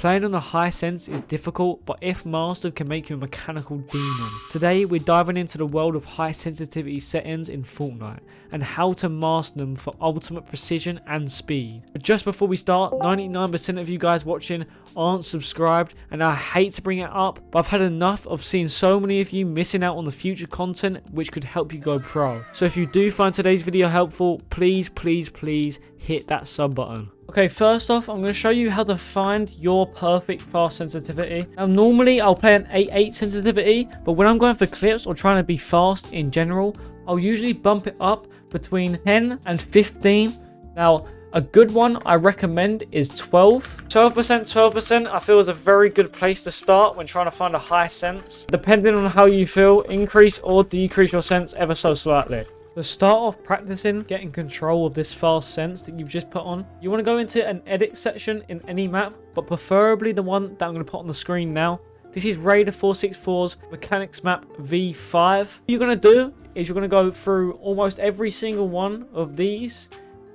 Playing on a high sense is difficult, but if mastered can make you a mechanical demon. Today we're diving into the world of high sensitivity settings in Fortnite and how to master them for ultimate precision and speed. But just before we start, 99% of you guys watching aren't subscribed, and I hate to bring it up, but I've had enough of seeing so many of you missing out on the future content which could help you go pro. So if you do find today's video helpful, please hit that sub button. Okay, first off, I'm going to show you how to find your perfect fast sensitivity. Now, normally I'll play an 8.8 sensitivity, but when I'm going for clips or trying to be fast in general, I'll usually bump it up between 10 and 15. Now, a good one I recommend is 12. 12% I feel is a very good place to start when trying to find a high sense. Depending on how you feel, increase or decrease your sense ever so slightly. To start off practicing getting control of this fast sense that you've just put on, you want to go into an edit section in any map, but preferably the one that I'm going to put on the screen now. This is Raider 464's Mechanics Map V5. What you're going to do is you're going to go through almost every single one of these,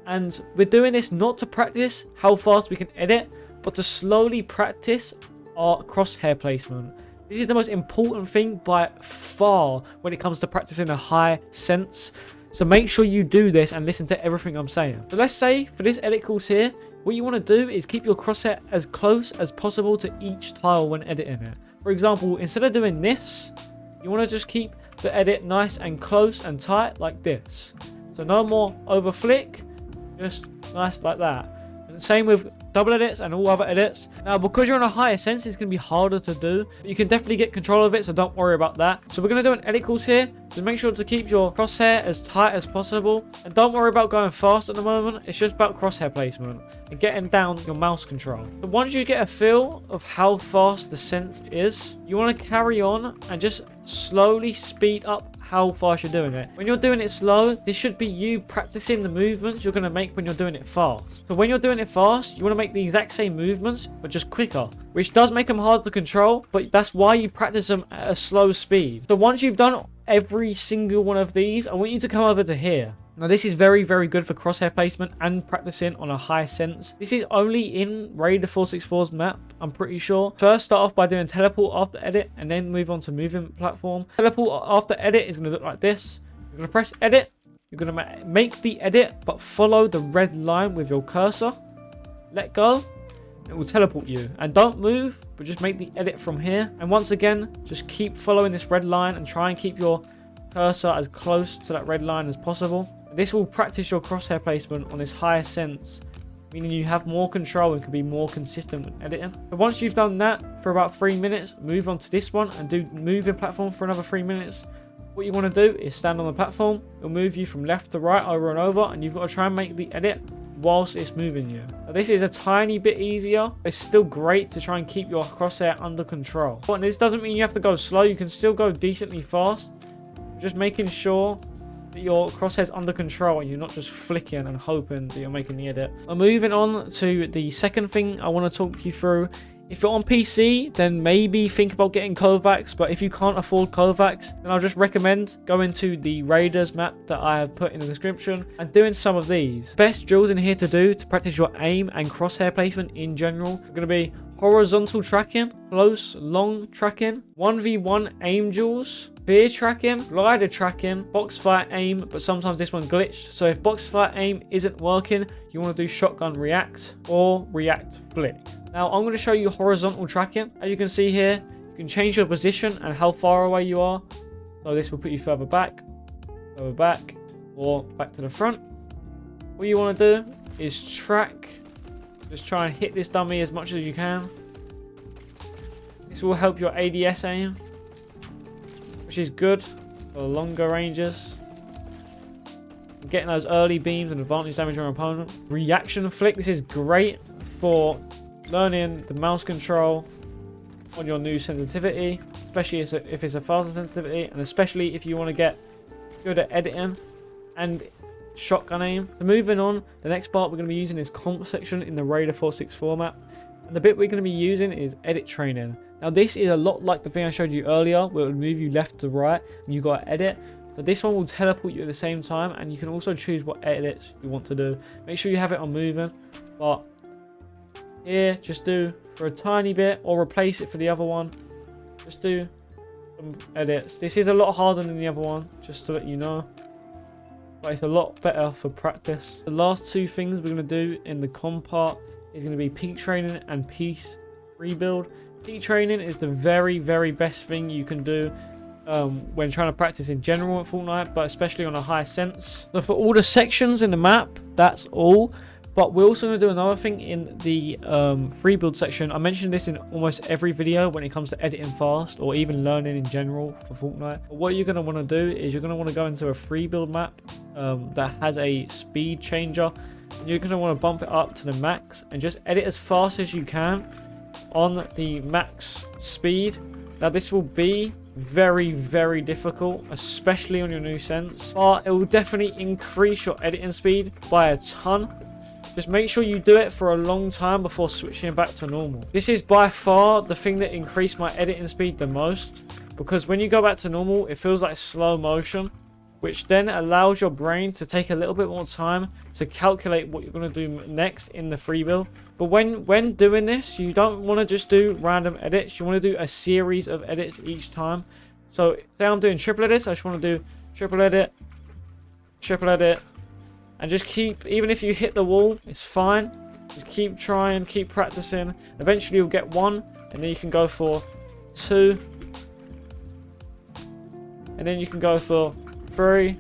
and we're doing this not to practice how fast we can edit, but to slowly practice our crosshair placement. This is the most important thing by far when it comes to practicing a high sense. So make sure you do this and listen to everything I'm saying. So let's say for this edit course here, what you want to do is keep your crosshair as close as possible to each tile when editing it. For example, instead of doing this, you want to just keep the edit nice and close and tight like this. So no more over flick, just nice like that. And same with double edits and all other edits. Now, because you're on a higher sense, it's going to be harder to do. But you can definitely get control of it, so don't worry about that. So we're going to do an edit course here. Just make sure to keep your crosshair as tight as possible. And don't worry about going fast at the moment. It's just about crosshair placement and getting down your mouse control. So once you get a feel of how fast the sense is, you want to carry on and just slowly speed up how fast you're doing it. When you're doing it slow, this should be you practicing the movements you're going to make when you're doing it fast. So when you're doing it fast, you want to make the exact same movements, but just quicker, which does make them hard to control, but that's why you practice them at a slow speed. So once you've done every single one of these, I want you to come over to here. Now, this is very good for crosshair placement and practicing on a high sense. This is only in Raider 464's map, I'm pretty sure. First, start off by doing teleport after edit and then move on to moving platform. Teleport after edit is going to look like this. You're going to press edit. You're going to make the edit, but follow the red line with your cursor. Let go. It will teleport you. And don't move, but just make the edit from here. And once again, just keep following this red line and try and keep your cursor as close to that red line as possible. This will practice your crosshair placement on this higher sense, meaning you have more control and can be more consistent with editing. But once you've done that for about 3 minutes, move on to this one and do moving platform for another 3 minutes. What you want to do is stand on the platform. It'll move you from left to right, over and over, and you've got to try and make the edit whilst it's moving you. Now, this is a tiny bit easier. It's still great to try and keep your crosshair under control. But this doesn't mean you have to go slow. You can still go decently fast. Just making sure that your crosshair's under control and you're not just flicking and hoping that you're making the edit. I'm moving on to the second thing I want to talk you through. If you're on PC, then maybe think about getting Kovacs, but if you can't afford Kovacs, then I'll just recommend going to the Raiders map that I have put in the description and doing some of these. Best drills in here to do to practice your aim and crosshair placement in general are going to be horizontal tracking, close, long tracking, 1v1 aim drills, spear tracking, glider tracking, box fire aim, but sometimes this one glitched. So if box fire aim isn't working, you want to do shotgun react or react flick. Now I'm going to show you horizontal tracking. As you can see here, you can change your position and how far away you are. So this will put you further back, or back to the front. What you want to do is track. Just try and hit this dummy as much as you can. This will help your ADS aim, which is good for longer ranges. Getting those early beams and advantage damage on your opponent. Reaction flick. This is great for learning the mouse control on your new sensitivity, especially if it's a faster sensitivity, and especially if you want to get good at editing and shotgun aim. So moving on, the next part we're going to be using is comp section in the Raider 464 map, and the bit we're going to be using is edit training. Now this is a lot like the thing I showed you earlier, where it will move you left to right and you got to edit, but this one will teleport you at the same time, and you can also choose what edits you want to do. Make sure you have it on moving, but here just do for a tiny bit or replace it for the other one. Just do some edits. This is a lot harder than the other one, just to let you know. But it's a lot better for practice. The last two things we're going to do in the com part is going to be peak training and piece rebuild. Peak training is the very, very best thing you can do when trying to practice in general at Fortnite, but especially on a high sense. So for all the sections in the map, that's all. But we're also going to do another thing in the free build section. I mentioned this in almost every video when it comes to editing fast or even learning in general for Fortnite. But what you're going to want to do is you're going to want to go into a free build map that has a speed changer. And you're going to want to bump it up to the max and just edit as fast as you can on the max speed. Now this will be very, very difficult, especially on your new sense, but it will definitely increase your editing speed by a ton. Just make sure you do it for a long time before switching back to normal. This is by far the thing that increased my editing speed the most, because when you go back to normal, it feels like slow motion, which then allows your brain to take a little bit more time to calculate what you're going to do next in the free build. But when doing this, you don't want to just do random edits. You want to do a series of edits each time. So say I'm doing triple edits, I just want to do triple edit, and just keep, even if you hit the wall, it's fine. Just keep trying, keep practicing. Eventually you'll get one, and then you can go for 2, and then you can go for 3,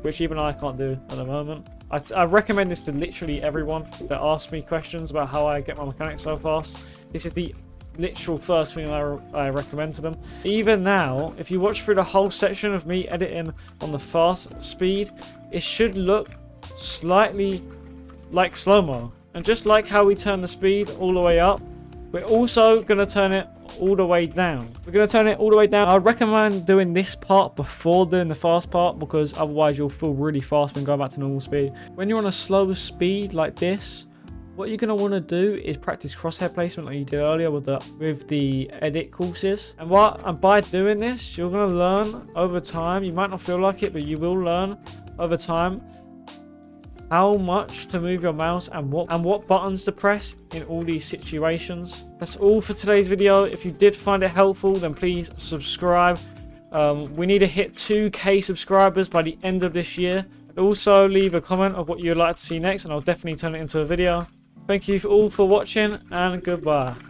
which even I can't do at the moment. I recommend this to literally everyone that asks me questions about how I get my mechanics so fast. This is the literal first thing I recommend to them. Even now, if you watch through the whole section of me editing on the fast speed, it should look slightly like slow-mo. And just like how we turn the speed all the way up, we're also going to turn it all the way down. We're going to turn it all the way down. I recommend doing this part before doing the fast part, because otherwise you'll feel really fast when going back to normal speed. When you're on a slow speed like this, what you're going to want to do is practice crosshair placement like you did earlier with the edit courses. And by doing this, you're going to learn over time. You might not feel like it, but you will learn over time how much to move your mouse and what buttons to press in all these situations. That's all for today's video. If you did find it helpful, then please subscribe. We need to hit 2K subscribers by the end of this year. Also leave a comment of what you'd like to see next, and I'll definitely turn it into a video. Thank you all for watching, and goodbye.